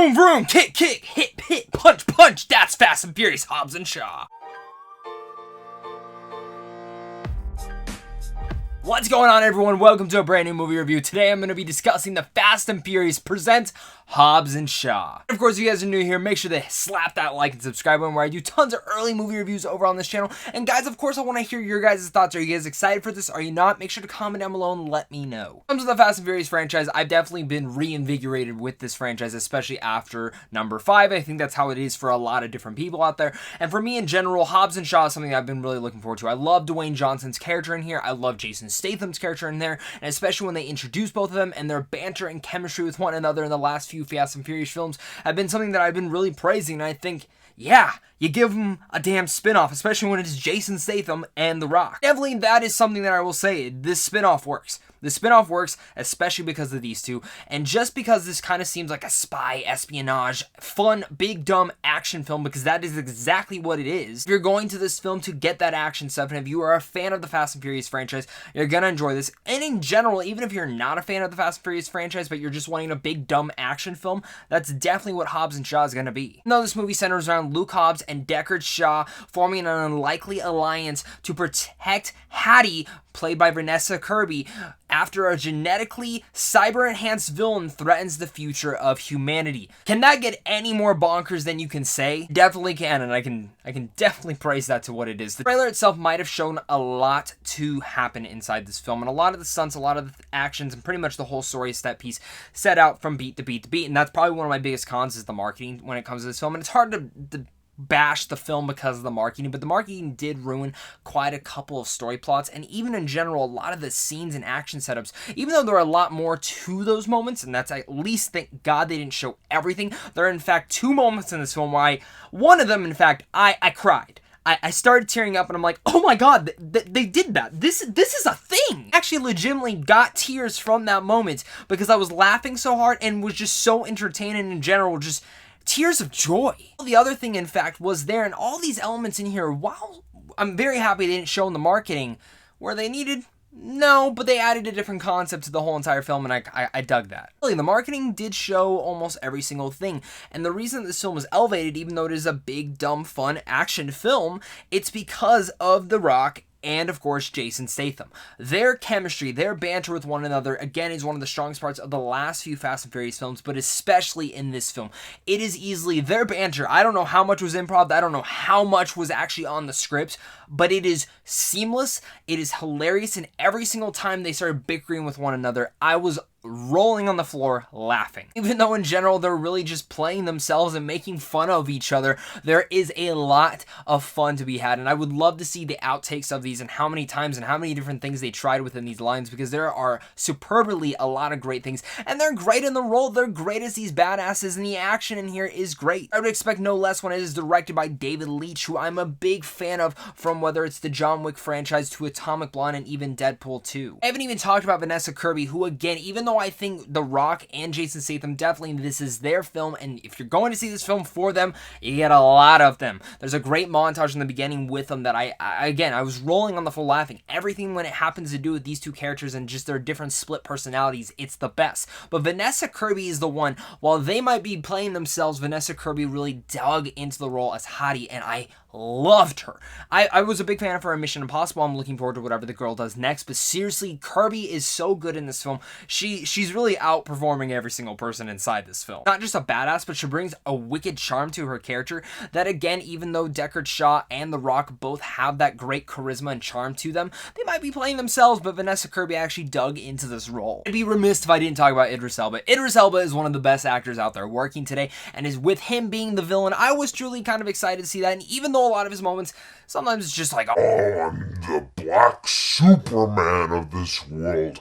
Vroom vroom, kick kick, hit hit, punch punch, that's Fast and Furious Hobbs and Shaw. What's going on, everyone? Welcome to a brand new movie review. Today I'm going to be discussing the Fast and Furious presents Hobbs and Shaw. Of course, if you guys are new here, make sure to slap that like and subscribe button where I do tons of early movie reviews over on this channel. And guys, of course, I want to hear your guys' thoughts. Are you guys excited for this? Are you not? Make sure to comment down below and let me know. When it comes to the Fast and Furious franchise, I've definitely been reinvigorated with this franchise, especially after number 5. I think that's how it is for a lot of different people out there. And for me in general, Hobbs and Shaw is something I've been really looking forward to. I love Dwayne Johnson's character in here. I love Jason Statham's character in there, and especially when they introduce both of them, and their banter and chemistry with one another in the last few Fast and Furious films have been something that I've been really praising. And I think, yeah, you give them a damn spinoff, especially when it is Jason Statham and The Rock. Definitely, that is something that I will say, this spinoff works. The spinoff works, especially because of these two, and just because this kind of seems like a spy, espionage, fun, big, dumb action film, because that is exactly what it is. If you're going to this film to get that action stuff, and if you are a fan of the Fast and Furious franchise, you're gonna enjoy this. And in general, even if you're not a fan of the Fast and Furious franchise, but you're just wanting a big, dumb action film, that's definitely what Hobbs and Shaw is gonna be. Even though this movie centers around Luke Hobbs and Deckard Shaw forming an unlikely alliance to protect Hattie, played by Vanessa Kirby, after a genetically cyber-enhanced villain threatens the future of humanity. Can that get any more bonkers than you can say? Definitely can, and I can definitely praise that to what it is. The trailer itself might have shown a lot to happen inside this film, and a lot of the stunts, a lot of the actions, and pretty much the whole story set piece set out from beat to beat to beat, and that's probably one of my biggest cons is the marketing when it comes to this film, and it's hard to bash the film because of the marketing, but the marketing did ruin quite a couple of story plots, and even in general, a lot of the scenes and action setups, even though there are a lot more to those moments, and that's at least, thank God they didn't show everything, there are in fact 2 moments in this film where one of them, in fact, I cried. I started tearing up and I'm like, oh my God, they did that. This is a thing. I actually legitimately got tears from that moment because I was laughing so hard and was just so entertained, and in general, just tears of joy. The other thing, in fact, was there, and all these elements in here, while I'm very happy they didn't show in the marketing where they needed, no, but they added a different concept to the whole entire film, and I dug that. Really, the marketing did show almost every single thing, and the reason this film was elevated, even though it is a big, dumb, fun action film, it's because of The Rock and, of course, Jason Statham. Their chemistry, their banter with one another, again, is one of the strongest parts of the last few Fast and Furious films, but especially in this film. It is easily their banter. I don't know how much was improv. I don't know how much was actually on the script, but it is seamless. It is hilarious, and every single time they started bickering with one another, I was rolling on the floor laughing. Even though in general they're really just playing themselves and making fun of each other, there is a lot of fun to be had, and I would love to see the outtakes of these and how many times and how many different things they tried within these lines, because there are superbly a lot of great things, and they're great in the role. They're great as these badasses, and the action in here is great. I would expect no less when it is directed by David Leitch, who I'm a big fan of, from whether it's the John Wick franchise to Atomic Blonde and even Deadpool 2. I haven't even talked about Vanessa Kirby, who, again, even though I think The Rock and Jason Statham, definitely this is their film, and if you're going to see this film for them, you get a lot of them. There's a great montage in the beginning with them that I was rolling on the floor laughing. Everything when it happens to do with these two characters and just their different split personalities, it's the best. But Vanessa Kirby is the one, while they might be playing themselves, Vanessa Kirby really dug into the role as Hattie, and I loved her. I was a big fan of her in Mission Impossible. I'm looking forward to whatever the girl does next, but seriously, Kirby is so good in this film. She's really outperforming every single person inside this film. Not just a badass, but she brings a wicked charm to her character that, again, even though Deckard Shaw and The Rock both have that great charisma and charm to them, they might be playing themselves, but Vanessa Kirby actually dug into this role. I'd be remiss if I didn't talk about Idris Elba. Idris Elba is one of the best actors out there working today, and is with him being the villain, I was truly kind of excited to see that, and even though a lot of his moments, sometimes it's just like, oh, I'm the black Superman of this world.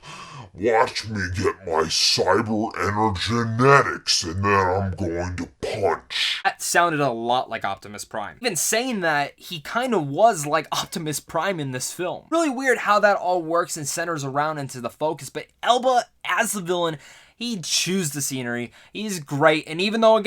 Watch me get my cyber-genetics, and then I'm going to punch. That sounded a lot like Optimus Prime. Even saying that, he kind of was like Optimus Prime in this film. Really weird how that all works and centers around into the focus, but Elba as the villain, he chews the scenery. He's great, and even though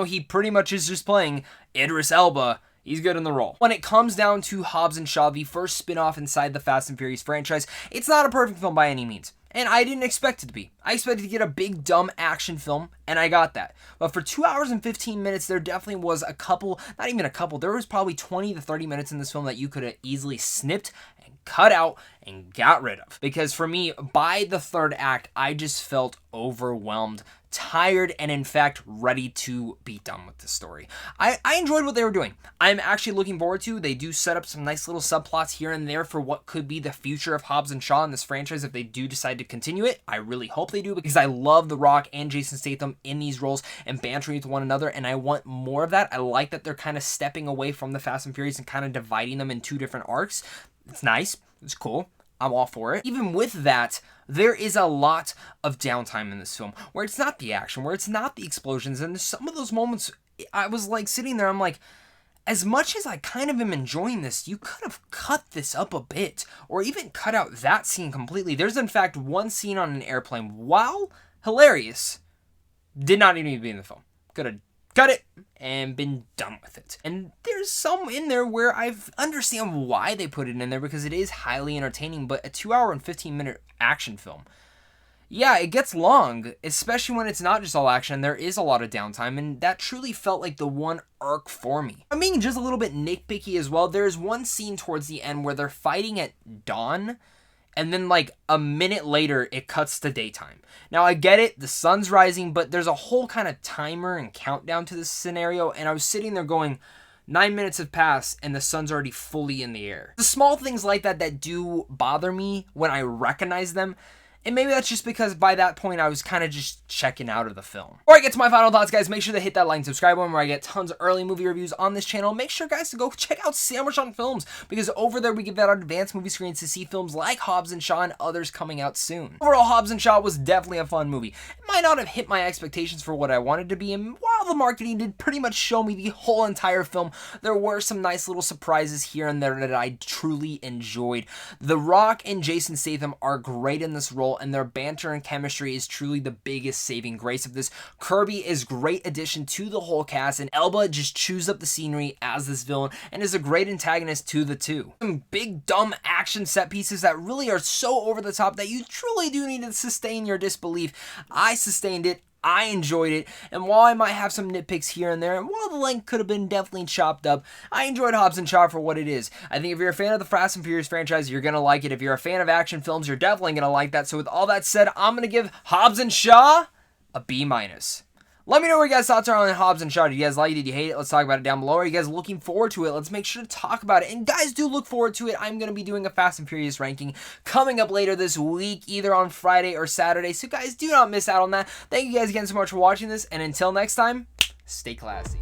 he pretty much is just playing Idris Elba, he's good in the role. When it comes down to Hobbs and Shaw, the first spin-off inside the Fast and Furious franchise, it's not a perfect film by any means. And I didn't expect it to be. I expected to get a big, dumb action film, and I got that. But for 2 hours and 15 minutes, there definitely was a couple, not even a couple, there was probably 20 to 30 minutes in this film that you could have easily snipped and cut out and got rid of. Because for me, by the third act, I just felt overwhelmed, tired, and in fact ready to be done with the story. I enjoyed what they were doing. I'm actually looking forward to. They do set up some nice little subplots here and there for what could be the future of Hobbs and Shaw in this franchise if they do decide to continue it. I really hope they do, because I love The Rock and Jason Statham in these roles and bantering with one another, and I want more of that. I like that they're kind of stepping away from the Fast and Furious and kind of dividing them in two different arcs. It's nice. It's cool. I'm all for it. Even with that, there is a lot of downtime in this film where it's not the action, where it's not the explosions, and some of those moments I was like sitting there, I'm like, as much as I kind of am enjoying this, you could have cut this up a bit, or even cut out that scene completely. There's in fact one scene on an airplane, while hilarious, did not even need to be in the film. Could have cut it and been done with it. And there's some in there where I understand why they put it in there, because it is highly entertaining, but a 2 hour and 15 minute action film, yeah, it gets long, especially when it's not just all action. There is a lot of downtime, and that truly felt like the one arc for me. I'm being just a little bit nitpicky as well. There's one scene towards the end where they're fighting at dawn, and then like a minute later, it cuts to daytime. Now I get it, the sun's rising, but there's a whole kind of timer and countdown to this scenario, and I was sitting there going, 9 minutes have passed and the sun's already fully in the air. The small things like that that do bother me when I recognize them. And maybe that's just because by that point I was kind of just checking out of the film. Before I get to my final thoughts, guys, make sure to hit that like and subscribe button where I get tons of early movie reviews on this channel. Make sure, guys, to go check out Sandwich on Films, because over there we give out advanced movie screens to see films like Hobbs and Shaw and others coming out soon. Overall, Hobbs and Shaw was definitely a fun movie. It might not have hit my expectations for what I wanted to be, and while the marketing did pretty much show me the whole entire film, there were some nice little surprises here and there that I truly enjoyed. The Rock and Jason Statham are great in this role, and their banter and chemistry is truly the biggest saving grace of this. Kirby is great addition to the whole cast, and Elba just chews up the scenery as this villain and is a great antagonist to the two. Some big dumb action set pieces that really are so over the top that you truly do need to sustain your disbelief. I sustained it. I enjoyed it, and while I might have some nitpicks here and there, and while the length could have been definitely chopped up, I enjoyed Hobbs and Shaw for what it is. I think if you're a fan of the Fast and Furious franchise, you're going to like it. If you're a fan of action films, you're definitely going to like that. So with all that said, I'm going to give Hobbs and Shaw a B-. Let me know what your guys' thoughts are on Hobbs and Shaw. Did you guys like it? Did you hate it? Let's talk about it down below. Are you guys looking forward to it? Let's make sure to talk about it. And guys, do look forward to it. I'm going to be doing a Fast and Furious ranking coming up later this week, either on Friday or Saturday. So guys, do not miss out on that. Thank you guys again so much for watching this. And until next time, stay classy.